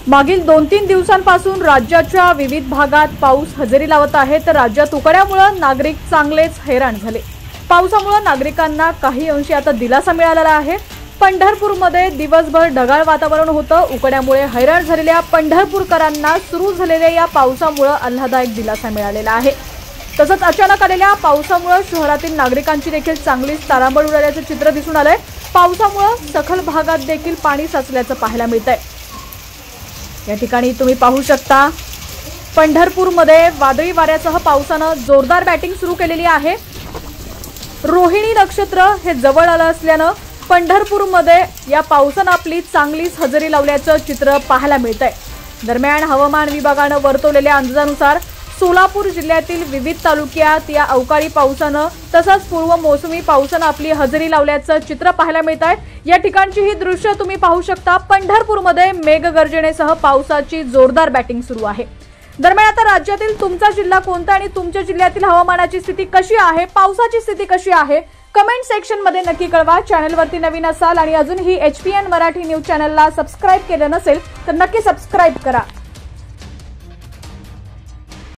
मागील 2-3 दिवसांपासून राज्याच्या विविध भागात पाऊस हजेरी लावत आहे, तर राज्यात उकड्यामुळे नागरिक चांगलेच हैराण झाले। पावसामुळे नागरिकांना काही अंशी आता दिलासा मिळालेला आहे। पंढरपूरमध्ये दिवसभर ढगाळ वातावरण होतं। उकड्यामुळे हैराण झालेल्या पंढरपूरकरांना सुरू झालेल्या या पावसामुळे आल्हाददायक दिलासा मिळालेला आहे। तसंच अचानक आलेल्या पावसामुळे शहरातील नागरिकांची देखील चांगलीच तारांबळ उडाल्याचं चित्र दिसून आलंय। पावसामुळे सखल भागात देखील पाणी साचल्याचं पाहायला मिळतंय। या ठिकाणी तुम्ही पाहू शकता पंढरपूरमध्ये वादळी वाऱ्यासह पावसाने जोरदार बॅटिंग सुरू केलेली आहे। रोहिणी नक्षत्र हे जवळ आलं असल्याने पंढरपूरमध्ये या पावसाने आपली चांगलीच हजेरी लावल्याचं चित्र पाहायला मिळतंय। दरम्यान हवामान विभागाने वर्तवलेल्या अंदाजानुसार सोलापूर जिल्ह्यातील विविध तालुक्यात या अवकाळी पावसाने तसंच पूर्व मोसमी पावसाने आपली हजेरी लावल्याचं चित्र पाहायला मिळत आहे। या ठिकाणची ही दृश्य तुम्ही पाहू शकता। पंढरपूरमध्ये मेघगर्जनेसह पावसाची जोरदार बॅटिंग सुरू आहे। दरम्यान आता राज्यातील तुमचा जिल्हा कोणता आणि तुमच्या जिल्ह्यातील हवामानाची स्थिती कशी आहे, पावसाची स्थिती कशी आहे, कमेंट सेक्शन मध्ये नक्की कळवा। चॅनलवरती नवीन असाल आणि अजूनही HPN मराठी न्यूज चॅनलला सबस्क्राइब केलं नसेल तर नक्की सबस्क्राइब करा।